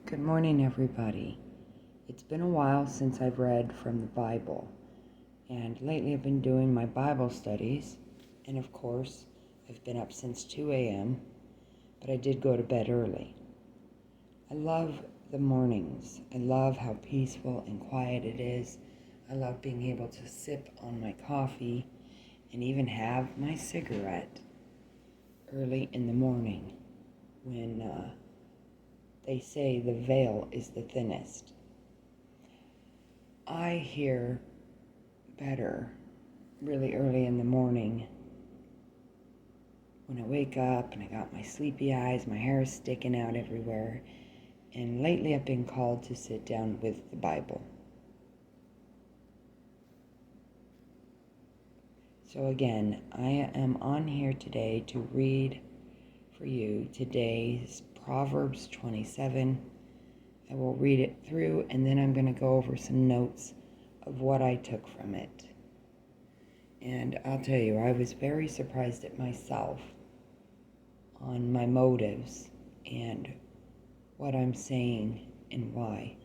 Good morning, everybody. It's been a while since I've read from the Bible, and lately I've been doing my Bible studies, and of course, I've been up since 2 a.m., but I did go to bed early. I love the mornings. I love how peaceful and quiet it is. I love being able to sip on my coffee and even have my cigarette early in the morning when they say the veil is the thinnest. I hear better really early in the morning when I wake up and I got my sleepy eyes, my hair is sticking out everywhere, and lately I've been called to sit down with the Bible. So again, I am on here today to read for you today's Proverbs 27. I will read it through and then I'm going to go over some notes of what I took from it. And I'll tell you, I was very surprised at myself on my motives and what I'm saying and why.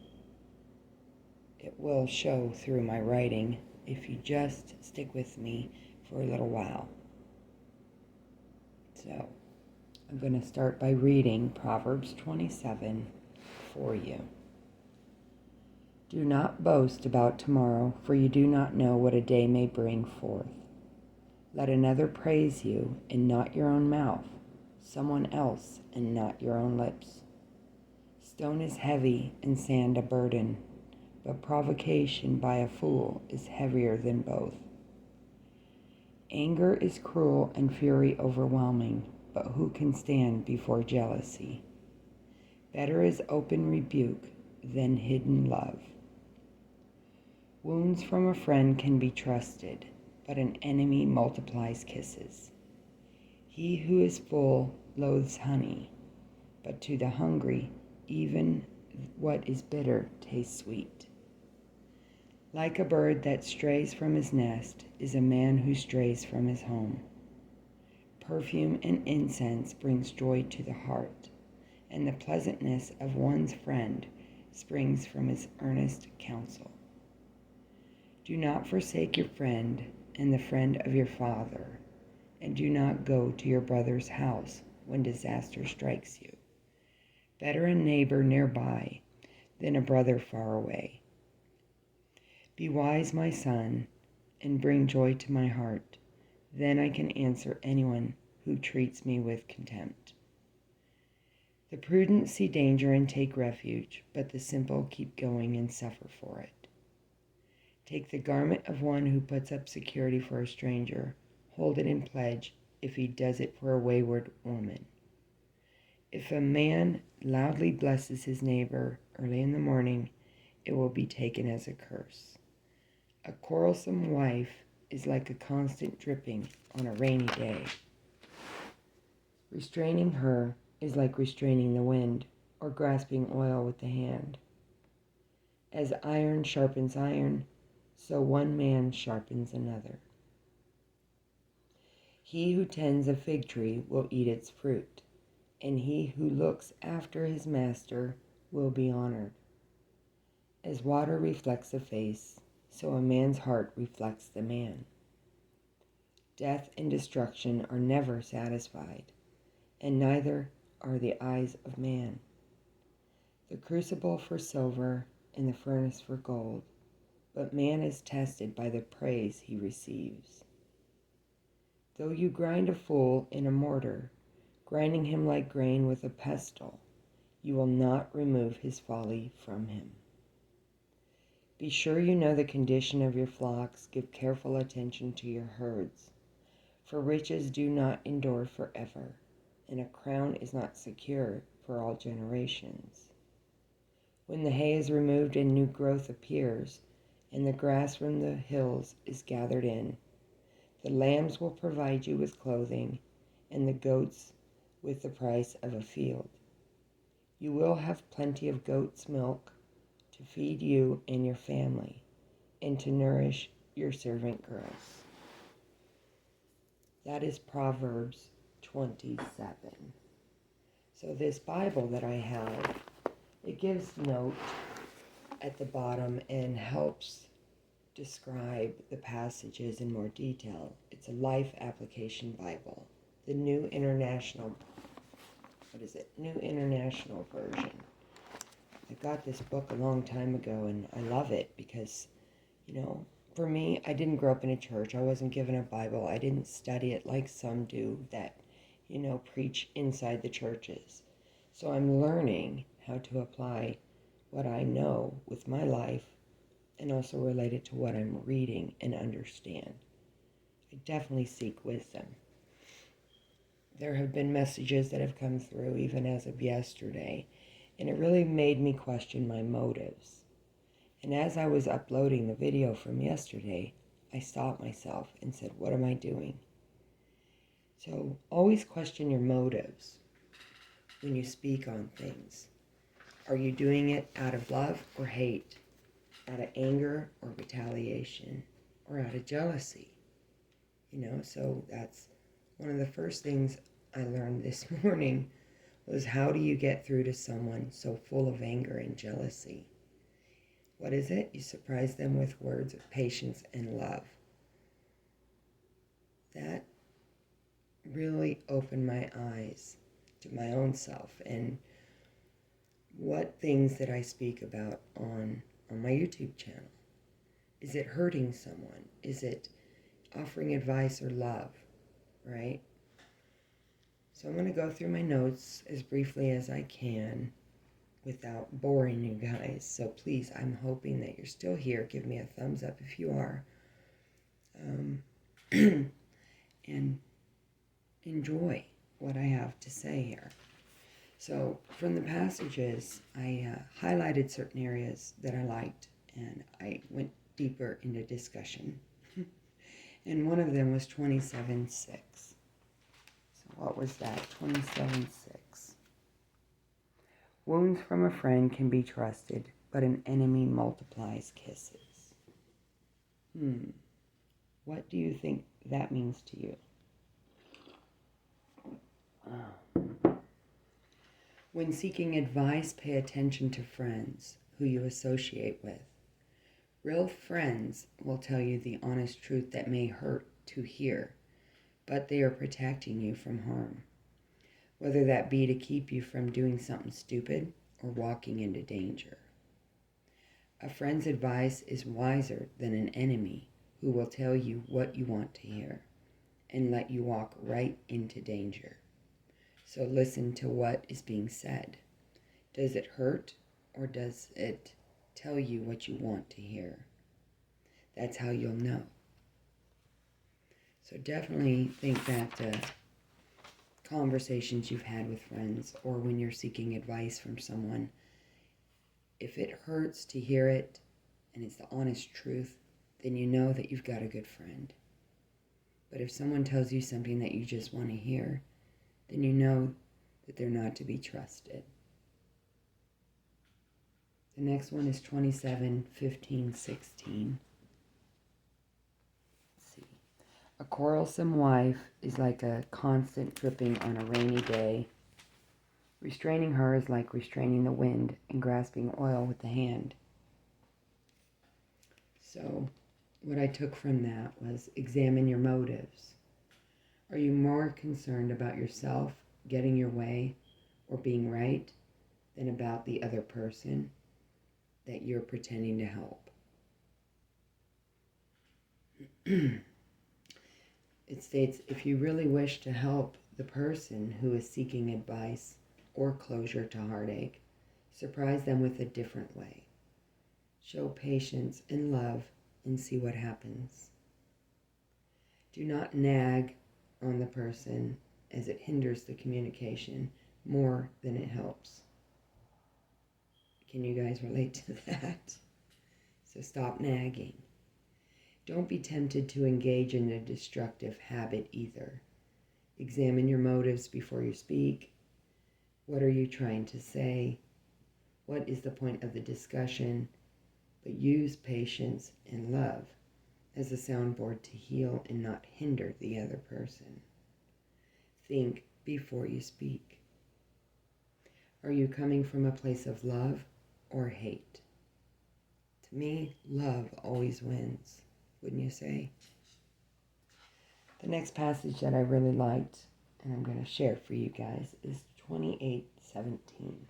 It will show through my writing if you just stick with me for a little while. So, I'm going to start by reading Proverbs 27 for you. Do not boast about tomorrow, for you do not know what a day may bring forth. Let another praise you, and not your own mouth, someone else, and not your own lips. Stone is heavy, and sand a burden, but provocation by a fool is heavier than both. Anger is cruel and fury overwhelming, but who can stand before jealousy? Better is open rebuke than hidden love. Wounds from a friend can be trusted, but an enemy multiplies kisses. He who is full loathes honey, but to the hungry, even what is bitter tastes sweet. Like a bird that strays from his nest is a man who strays from his home. Perfume and incense brings joy to the heart, and the pleasantness of one's friend springs from his earnest counsel. Do not forsake your friend and the friend of your father, and do not go to your brother's house when disaster strikes you. Better a neighbor nearby than a brother far away. Be wise, my son, and bring joy to my heart. Then I can answer anyone who treats me with contempt. The prudent see danger and take refuge, but the simple keep going and suffer for it. Take the garment of one who puts up security for a stranger. Hold it in pledge if he does it for a wayward woman. If a man loudly blesses his neighbor early in the morning, it will be taken as a curse. A quarrelsome wife is like a constant dripping on a rainy day. Restraining her is like restraining the wind or grasping oil with the hand. As iron sharpens iron, so one man sharpens another. He who tends a fig tree will eat its fruit, and he who looks after his master will be honored. As water reflects a face, so a man's heart reflects the man. Death and destruction are never satisfied, and neither are the eyes of man. The crucible for silver and the furnace for gold, but man is tested by the praise he receives. Though you grind a fool in a mortar, grinding him like grain with a pestle, you will not remove his folly from him. Be sure you know the condition of your flocks. Give careful attention to your herds. For riches do not endure forever, and a crown is not secure for all generations. When the hay is removed and new growth appears, and the grass from the hills is gathered in, the lambs will provide you with clothing, and the goats with the price of a field. You will have plenty of goat's milk to feed you and your family, and to nourish your servant girls. That is Proverbs 27. So this Bible that I have, it gives note at the bottom and helps describe the passages in more detail. It's a life application Bible, the New International, New International Version. I got this book a long time ago and I love it because, for me, I didn't grow up in a church. I wasn't given a Bible. I didn't study it like some do that, preach inside the churches. So I'm learning how to apply what I know with my life and also relate it to what I'm reading and understand. I definitely seek wisdom. There have been messages that have come through even as of yesterday, and it really made me question my motives. And as I was uploading the video from yesterday, I stopped myself and said, what am I doing? So always question your motives when you speak on things. Are you doing it out of love or hate? Out of anger or retaliation? Or out of jealousy? So that's one of the first things I learned this morning was how do you get through to someone so full of anger and jealousy? What is it? You surprise them with words of patience and love. That really opened my eyes to my own self and what things that I speak about on my YouTube channel. Is it hurting someone? Is it offering advice or love? Right? So I'm going to go through my notes as briefly as I can without boring you guys. So please, I'm hoping that you're still here. Give me a thumbs up if you are. And enjoy what I have to say here. So from the passages, I highlighted certain areas that I liked, and I went deeper into discussion. And one of them was 27:6. So what was that? 27:6. Wounds from a friend can be trusted, but an enemy multiplies kisses. What do you think that means to you? When seeking advice, pay attention to friends who you associate with. Real friends will tell you the honest truth that may hurt to hear, but they are protecting you from harm, whether that be to keep you from doing something stupid or walking into danger. A friend's advice is wiser than an enemy who will tell you what you want to hear and let you walk right into danger. So listen to what is being said. Does it hurt or does it tell you what you want to hear? That's how you'll know. So definitely think back to conversations you've had with friends or when you're seeking advice from someone. If it hurts to hear it and it's the honest truth, then you know that you've got a good friend. But if someone tells you something that you just want to hear, then you know that they're not to be trusted. The next one is 27:15-16. Let's see. A quarrelsome wife is like a constant dripping on a rainy day. Restraining her is like restraining the wind and grasping oil with the hand. So what I took from that was examine your motives. Are you more concerned about yourself getting your way or being right than about the other person that you're pretending to help? It states, if you really wish to help the person who is seeking advice or closure to heartache, surprise them with a different way. Show patience and love and see what happens. Do not nag on the person as it hinders the communication more than it helps. Can you guys relate to that? So stop nagging. Don't be tempted to engage in a destructive habit either. Examine your motives before you speak. What are you trying to say? What is the point of the discussion? But use patience and love as a soundboard to heal and not hinder the other person. Think before you speak. Are you coming from a place of love or hate. To me, love always wins, wouldn't you say? The next passage that I really liked, and I'm going to share for you guys, is 28:17.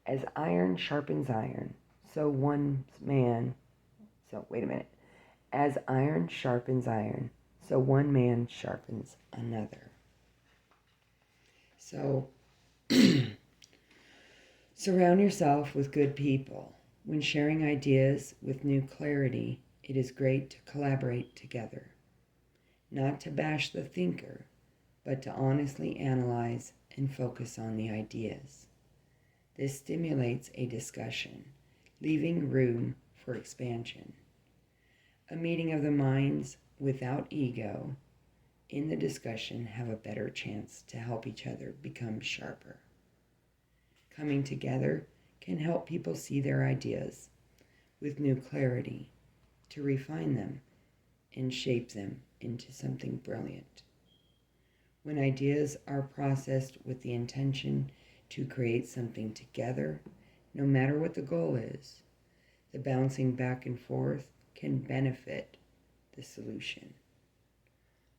As iron sharpens iron, so As iron sharpens iron, so one man sharpens another. So, surround yourself with good people. When sharing ideas with new clarity, it is great to collaborate together. Not to bash the thinker, but to honestly analyze and focus on the ideas. This stimulates a discussion, leaving room for expansion. A meeting of the minds without ego in the discussion have a better chance to help each other become sharper. Coming together can help people see their ideas with new clarity, to refine them and shape them into something brilliant. When ideas are processed with the intention to create something together, no matter what the goal is, the bouncing back and forth can benefit the solution.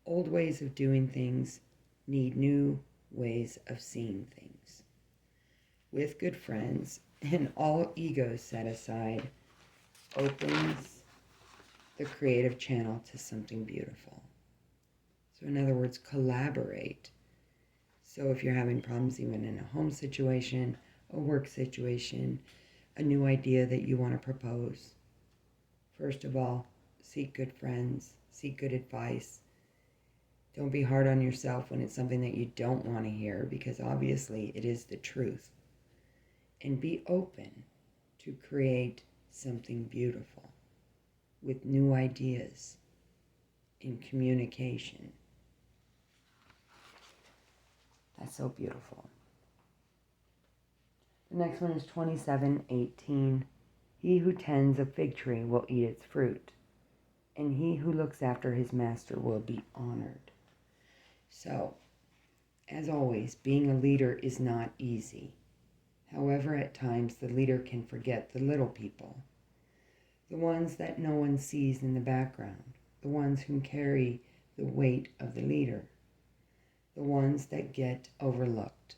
Old ways of doing things need new ways of seeing things. With good friends and all egos set aside, opens the creative channel to something beautiful. So in other words, collaborate. So if you're having problems even in a home situation, a work situation, a new idea that you want to propose, first of all, seek good friends, seek good advice. Don't be hard on yourself when it's something that you don't want to hear, because obviously it is the truth. And be open to create something beautiful with new ideas in communication. That's so beautiful. The next one is 27:18. He who tends a fig tree will eat its fruit, and he who looks after his master will be honored. So, as always, being a leader is not easy. However, at times the leader can forget the little people, the ones that no one sees in the background, the ones who carry the weight of the leader, the ones that get overlooked.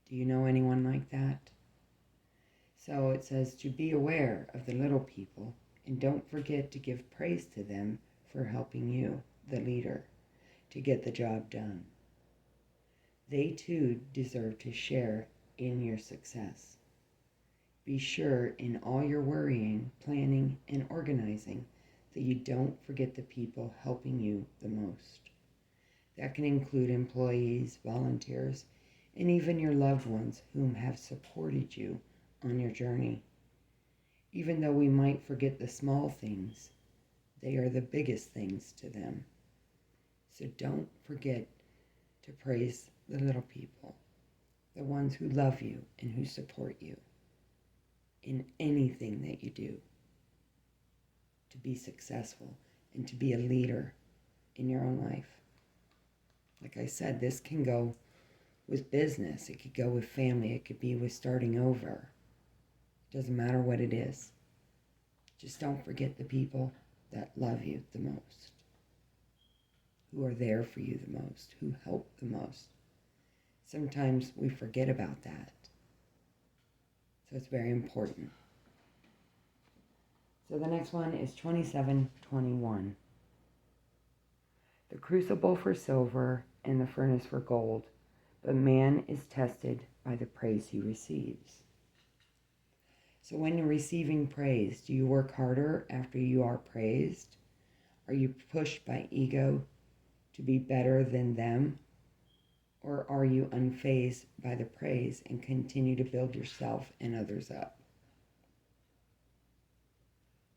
Do you know anyone like that? So it says to be aware of the little people and don't forget to give praise to them for helping you, the leader, to get the job done. They too deserve to share in your success. Be sure in all your worrying, planning, and organizing that you don't forget the people helping you the most. That can include employees, volunteers, and even your loved ones whom have supported you on your journey. Even though we might forget the small things, they are the biggest things to them. So don't forget to praise the little people, the ones who love you and who support you in anything that you do to be successful and to be a leader in your own life. Like I said, this can go with business, it could go with family, it could be with starting over. It doesn't matter what it is. Just don't forget the people that love you the most, who are there for you the most, who help the most. Sometimes we forget about that. So it's very important. So the next one is 27:21. The crucible for silver and the furnace for gold, but man is tested by the praise he receives. So when you're receiving praise, do you work harder after you are praised? Are you pushed by ego to be better than them? Or are you unfazed by the praise and continue to build yourself and others up?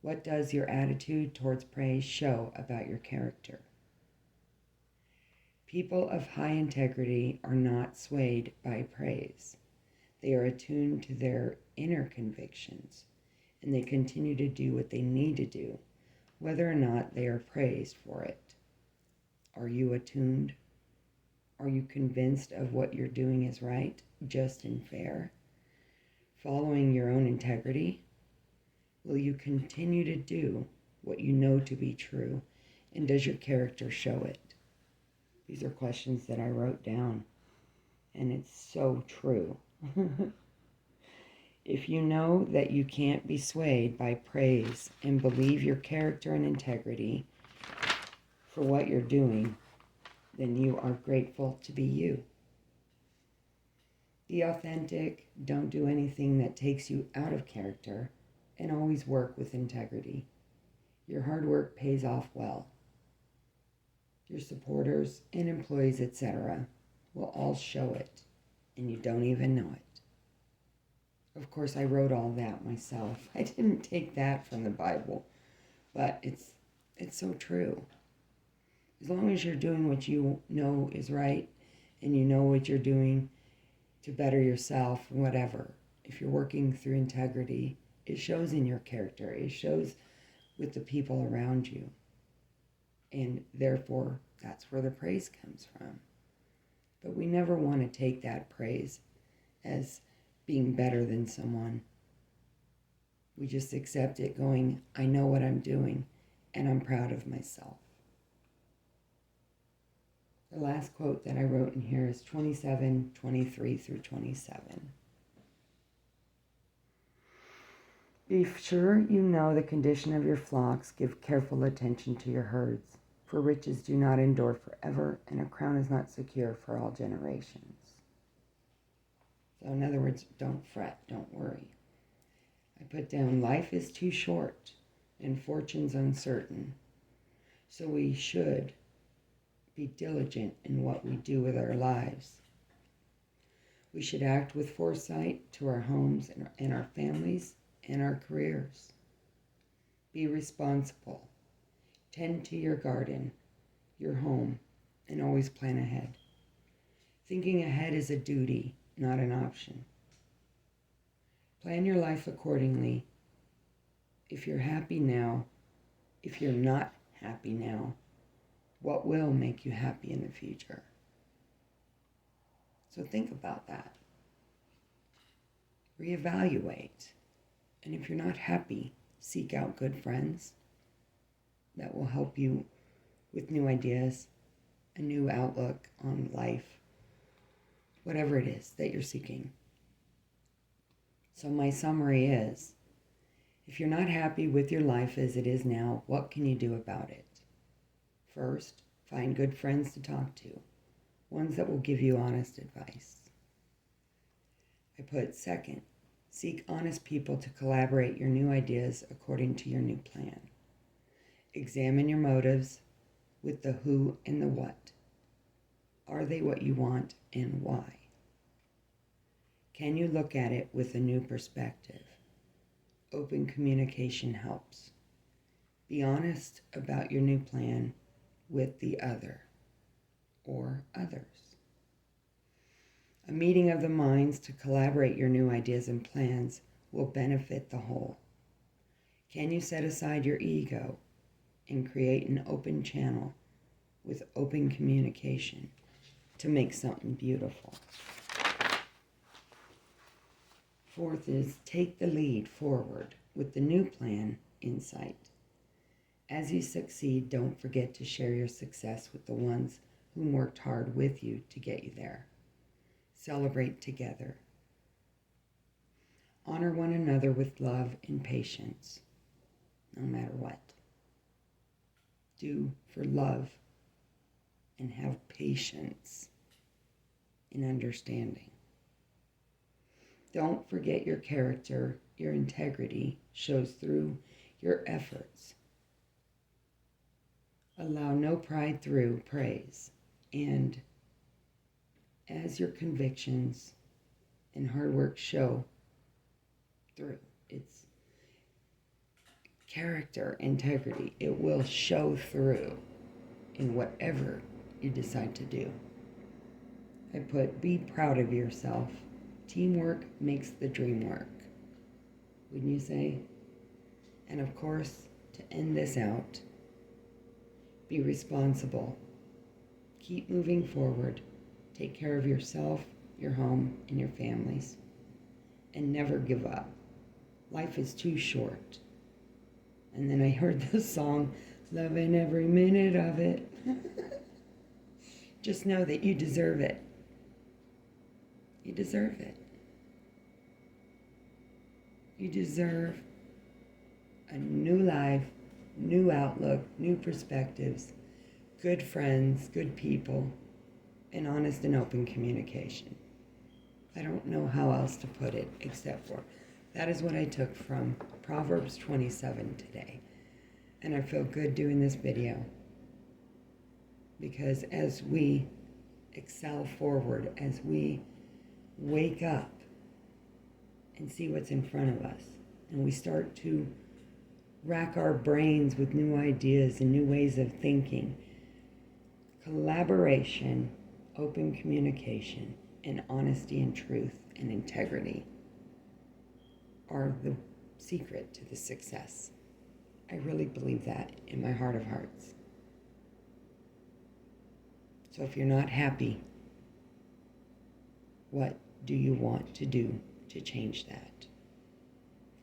What does your attitude towards praise show about your character? People of high integrity are not swayed by praise. They are attuned to their inner convictions, and they continue to do what they need to do, whether or not they are praised for it. Are you attuned? Are you convinced of what you're doing is right, just, and fair? following your own integrity? Will you continue to do what you know to be true? And does your character show it? These are questions that I wrote down, and it's so true. If you know that you can't be swayed by praise and believe your character and integrity for what you're doing, then you are grateful to be you. Be authentic, don't do anything that takes you out of character, and always work with integrity. Your hard work pays off well. Your supporters and employees, etc., will all show it, and you don't even know it. Of course, I wrote all that myself. I didn't take that from the Bible, but it's so true. As long as you're doing what you know is right, and you know what you're doing to better yourself, whatever, if you're working through integrity, it shows in your character. It shows with the people around you. And therefore, that's where the praise comes from. But we never want to take that praise as being better than someone. We just accept it going, I know what I'm doing, and I'm proud of myself. The last quote that I wrote in here is 27:23 through 27. Be sure you know the condition of your flocks. Give careful attention to your herds. For riches do not endure forever, and a crown is not secure for all generations. So in other words, don't fret, don't worry. I put down, life is too short, and fortune's uncertain. So we should be diligent in what we do with our lives. We should act with foresight to our homes and our families and our careers. Be responsible. Tend to your garden, your home, and always plan ahead. Thinking ahead is a duty, not an option. Plan your life accordingly. If you're happy now, if you're not happy now, what will make you happy in the future? So think about that. Reevaluate. And if you're not happy, seek out good friends that will help you with new ideas, a new outlook on life, whatever it is that you're seeking. So my summary is, if you're not happy with your life as it is now, what can you do about it? First, find good friends to talk to, ones that will give you honest advice. I put second, seek honest people to collaborate your new ideas according to your new plan. Examine your motives with the who and the what. Are they what you want and why? Can you look at it with a new perspective? Open communication helps. Be honest about your new plan with the other or others. A meeting of the minds to collaborate your new ideas and plans will benefit the whole. Can you set aside your ego and create an open channel with open communication to make something beautiful? Fourth is take the lead forward with the new plan in sight. As you succeed, don't forget to share your success with the ones who worked hard with you to get you there. Celebrate together. Honor one another with love and patience, no matter what. Do for love and have patience and understanding. Don't forget your character. Your integrity shows through your efforts. Allow no pride through praise. And as your convictions and hard work show through, it's character, integrity. It will show through in whatever you decide to do. I put, be proud of yourself. Teamwork makes the dream work. Wouldn't you say? And of course, to end this out, be responsible. Keep moving forward. Take care of yourself, your home, and your families. and never give up. Life is too short. And then I heard the song, loving every minute of it. Just know that you deserve it. You deserve it. You deserve a new life, new outlook, new perspectives, good friends, good people, and honest and open communication. I don't know how else to put it except for that is what I took from Proverbs 27 today. And I feel good doing this video because as we excel forward, as we wake up and see what's in front of us, and we start to rack our brains with new ideas and new ways of thinking, collaboration, open communication, and honesty and truth and integrity are the secret to the success. I really believe that in my heart of hearts. So if you're not happy, what do you want to do to change that?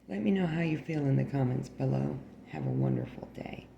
Let me know how you feel in the comments below. Have a wonderful day.